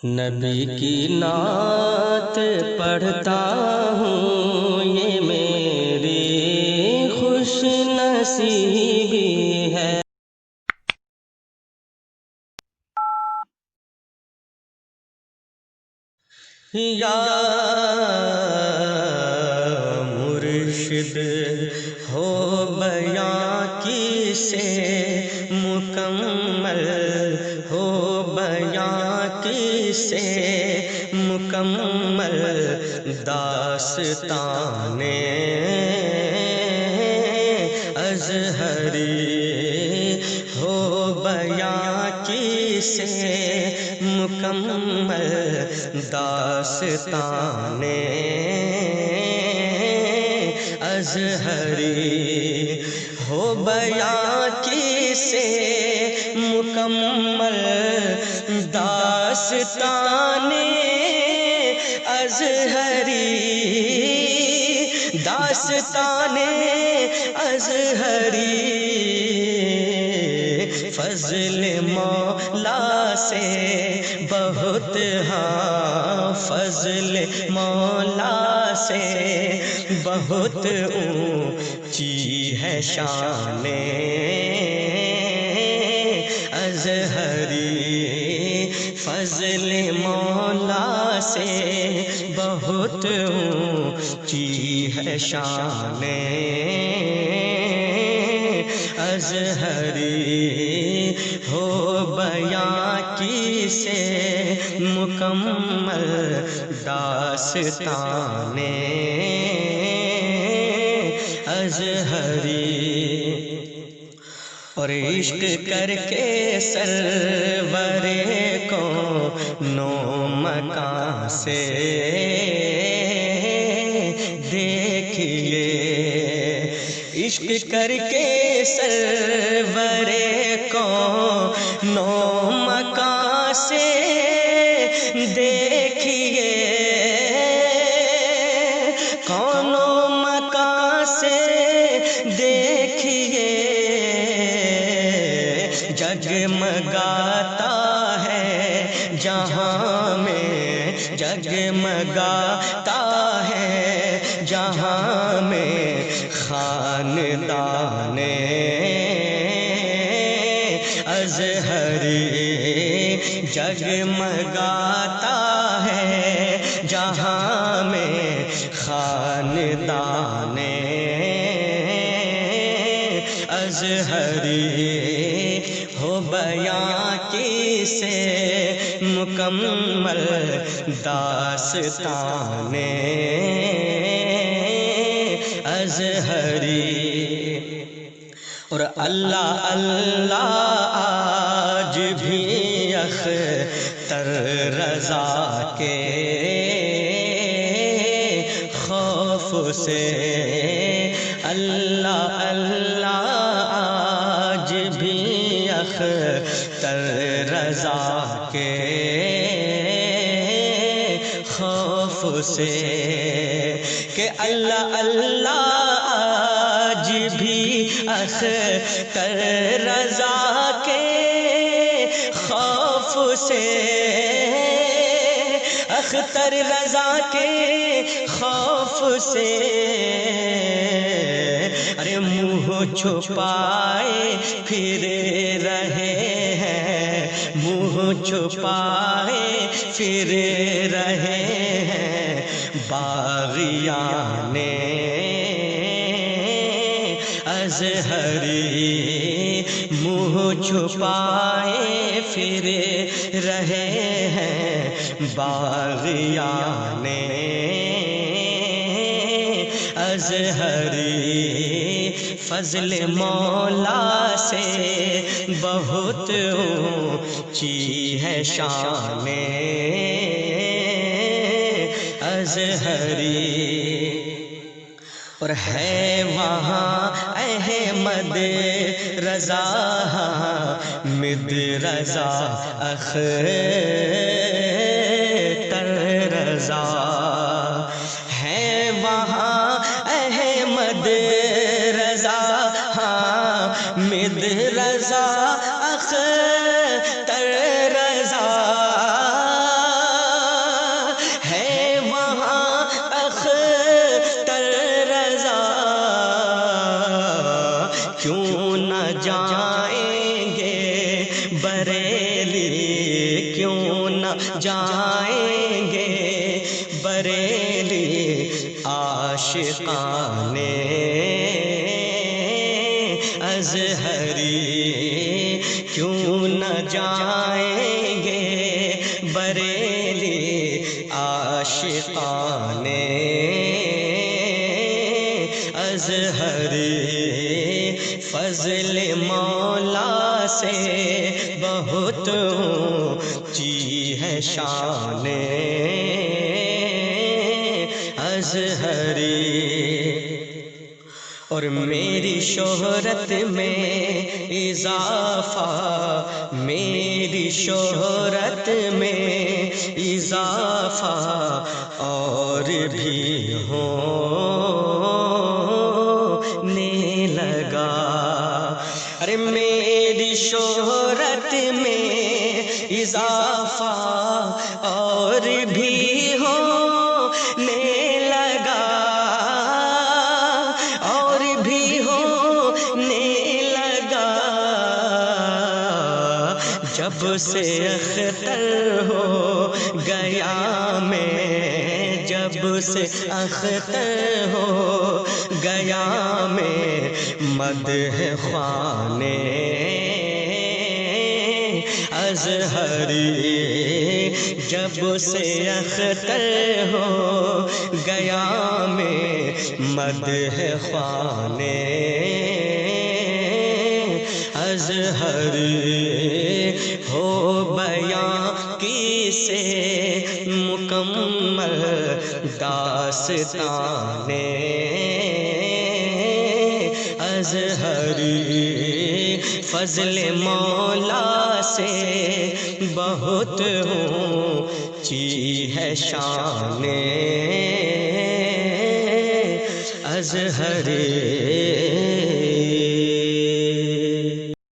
نبی کی نعت پڑھتا ہوں، یہ میری خوش نصیبی ہے۔ یا مرشد ہو بیاں کی سے مکمل، ہو بیاں کی سے مکمل، داستان ازہری ہو بیاں کی سے مکمل، داستان ازہری ہو بیاں کی سے مکمل، داستان ازہری، داستان ازہری، فضل مولا سے بہت، ہاں فضل مولا سے بہت اونچی ہے شان ازہری، فضل مولا سے بہت اونچی ہے شان ازہری، ہو بیاں کی سے مکمل، داستان ازہری۔ اور عشق کر کے سرور کونو مکان سے دیکھیے، عشق کر کے سرور کونو مکان سے دیکھیے، کونو مکان سے دیکھیے، جگمگاتا ہے جہاں میں، جگمگاتا ہے جہاں میں خاندان ازہری، جگمگاتا ہے جہاں میں خاندان ازہری، ہو بیاں کی سے مکمل، داستان ازہری۔ اور اللہ اللہ آج بھی اختر رضا کے خوف سے، اللہ اللہ آج بھی اختر رضا کے خوف سے، کہ اللہ اللہ آج بھی اختر رضا کے خوف سے، اختر رضا کے خوف سے، ارے منہ چھپائے پھر رہے ہیں، منہ چھپائے پھر رہے ہیں باغیان ازہری، منہ چھپائے پھر رہے ہیں باغیان ازہری، فضل مولا سے بہت اونچی ہے شان ازہری۔ اور ہے وہاں احمد رضا، حامد رضا، اختر رضا، ہے وہاں احمد رضا، حامد رضا، اختر رضا، کیوں نہ جائیں گے بریلی عاشقان ازہری، کیوں نہ جائیں گے بریلی عاشقان ازہری۔ فضل مولا سے بہت اونچی ہے شان ازہری، اور میری شہرت میں اضافہ، میری شہرت میں اضافہ اور بھی ہونے لگا۔ ارے میری شہرت میں اضافہ اور بھی ہونے لگا، اور بھی ہونے لگا، جب سے اختر ہو گیا میں، جب سے اختر ہو گیا میں مدح خوان ازہری، جب سے اختر ہو گیا میں مدح خوان ازہری۔ ہو بیاں کیسے مکمل داستان ازہری، فضل مولا سے بہت اونچی ہے شان ازہری۔